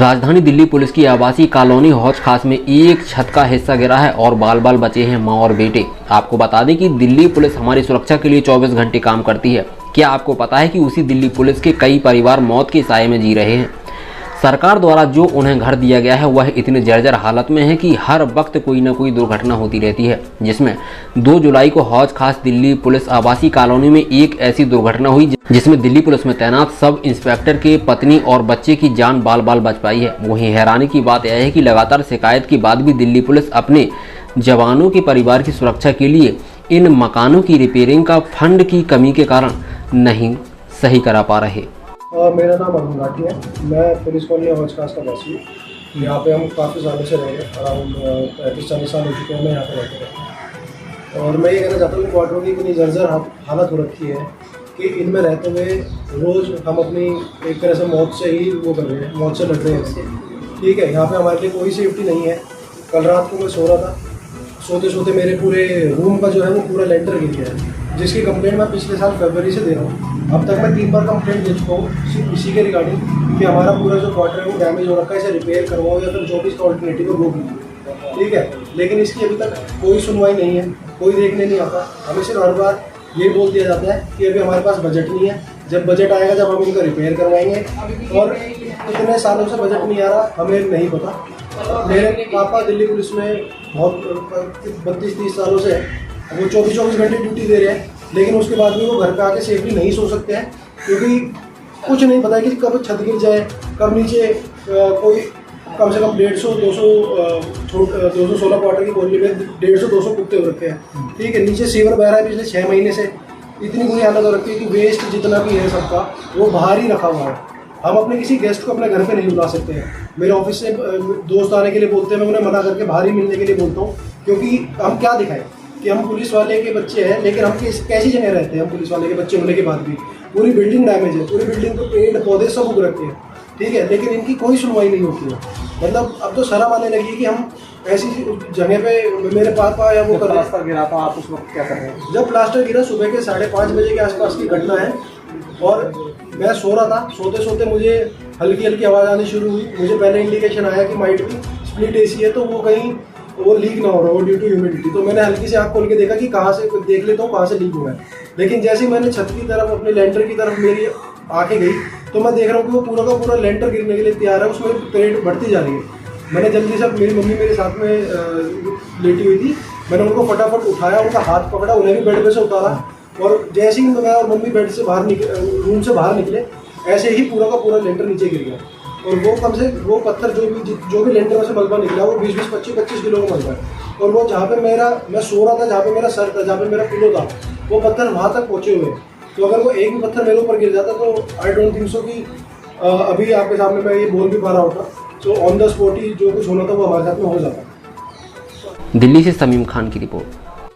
राजधानी दिल्ली पुलिस की आवासीय कॉलोनी हौज खास में एक छत का हिस्सा गिरा है और बाल बाल बचे हैं मां और बेटे। आपको बता दें कि दिल्ली पुलिस हमारी सुरक्षा के लिए 24 घंटे काम करती है। क्या आपको पता है कि उसी दिल्ली पुलिस के कई परिवार मौत के साए में जी रहे हैं। सरकार द्वारा जो उन्हें घर दिया गया है वह इतने जर्जर हालत में है कि हर वक्त कोई न कोई दुर्घटना होती रहती है, जिसमें 2 जुलाई को हौज खास दिल्ली पुलिस आवासीय कॉलोनी में एक ऐसी दुर्घटना हुई जिसमें दिल्ली पुलिस में तैनात सब इंस्पेक्टर के पत्नी और बच्चे की जान बाल बाल बच पाई है। वहीं हैरानी की बात यह है कि लगातार शिकायत के बाद भी दिल्ली पुलिस अपने जवानों के परिवार की सुरक्षा के लिए इन मकानों की रिपेयरिंग का फंड की कमी के कारण नहीं सही करा पा रहे। मेरा नाम अरुण राठी है। मैं पुलिस कॉलोनी हौज खास का वासी हूँ। यहाँ पे हम काफ़ी सालों से रह रहे हैं, अराउंड 35-40 साल हो चुके हैं मैं यहाँ पे रहते हैं। और मैं ये कहना चाहता हूँ कि क्वार्टरों की इतनी जर्जर हालत हो रखी है कि इनमें रहते हुए रोज़ हम अपनी एक तरह से मौत से ही वो कर रहे हैं, मौत से लड़ रहे हैं। ठीक है, यहाँ पे हमारे लिए कोई सेफ्टी नहीं है। कल रात को मैं सो रहा था, सोते सोते मेरे पूरे रूम का जो है वो पूरा लेंटर गिर गया है, जिसकी कंप्लेंट मैं पिछले साल फरवरी से दे रहा हूँ। अब तक मैं 3 बार कंप्लेंट दे चुका हूँ सिर्फ इसी के रिगार्डिंग कि हमारा पूरा जो क्वार्टर है वो डैमेज हो रखा है, इसे रिपेयर करवाओ या फिर जो भी इसका ऑल्टरनेटिव है वो कीजिए। ठीक है, लेकिन इसकी अभी तक कोई सुनवाई नहीं है, कोई देखने नहीं आता। हमें सिर्फ हर बार ये बोल दिया जाता है कि अभी हमारे पास बजट नहीं है, जब बजट आएगा जब हम इनका रिपेयर करवाएंगे। और इतने सालों से बजट नहीं आ रहा, हमें नहीं पता। मेरे पापा दिल्ली पुलिस में बहुत 32-30 सालों से वो 24 घंटे ड्यूटी दे रहे हैं, लेकिन उसके बाद भी वो घर पे आके सेफली नहीं सो सकते हैं, क्योंकि कुछ नहीं पता है कि कब छत गिर जाए, कब नीचे कोई कम से कम 216 क्वार्टर की कॉलोनी में 150-200 कुत्ते हो रखे हैं। ठीक है, नीचे सीवर बह रहा है पिछले 6 महीने से। इतनी बुरी हालत हो रखी है कि वेस्ट जितना भी है सबका वो बाहर ही रखा हुआ है। हम अपने किसी गेस्ट को अपने घर पे नहीं बुला सकते हैं। मेरे ऑफिस से दोस्त आने के लिए बोलते हैं, मैं उन्हें मना करके बाहर ही मिलने के लिए बोलता हूँ, क्योंकि हम क्या दिखाएं कि हम पुलिस वाले के बच्चे हैं, लेकिन हम कैसी जगह रहते हैं। हम पुलिस वाले के बच्चे होने के बाद भी पूरी बिल्डिंग डैमेज है, पूरी बिल्डिंग को पेड़ पौधे सब उग रखे हैं। ठीक है, लेकिन इनकी कोई सुनवाई नहीं होती है। मतलब अब तो शर्म आने लगी है कि हम ऐसी जगह पे मेरे पापा या वो प्लास्टर गिरा था, आप उस वक्त क्या कर रहे हैं? जब प्लास्टर गिरा सुबह के 5:30 बजे के आसपास की घटना है, और मैं सो रहा था। सोते सोते मुझे हल्की हल्की आवाज़ आनी शुरू हुई। मुझे पहले इंडिकेशन आया कि माइट भी स्प्लिट एसी है, तो वो कहीं वो लीक ना हो रहा हो ड्यू टू ह्यूमिडिटी। तो मैंने हल्की से आँख खोल के देखा कि कहाँ से, देख लेता हूँ कहाँ से लीक हुआ है। लेकिन जैसे ही मैंने छत की तरफ, अपने लेंटर की तरफ मेरी आँखें गई, तो मैं देख रहा हूँ कि वो पूरा का पूरा लेंटर गिरने के लिए तैयार है, उसमें पेड़ बढ़ती जा रही है। मैंने जल्दी से, मेरी मम्मी मेरे साथ में लेटी हुई थी, मैंने उनको फटाफट उठाया, उनका हाथ पकड़ा, उन्हें भी बेड पे से उतारा। और जैसे ही मैं और मम्मी बेड से बाहर रूम से बाहर निकले, ऐसे ही पूरा का पूरा लेंटर नीचे गिर गया। और वो कम से वो पत्थर जो भी लेंटर में से मलबा निकला वो 20-25 किलो का मलबा है। और वो जहाँ पे मैं सो रहा था, जहाँ पे मेरा सर था, जहाँ पे मेरा पिलो था, वो पत्थर वहाँ तक पहुँचे हुए। तो अगर वो एक भी पत्थर मेरे ऊपर गिर जाता तो आई डोंट थिंक सो कि अभी आपके सामने मैं ये बोल भी पा रहा होता। तो ऑन द स्पॉट ही जो कुछ होना था वो हमारे साथ में हो जाता। दिल्ली से समीम खान की रिपोर्ट।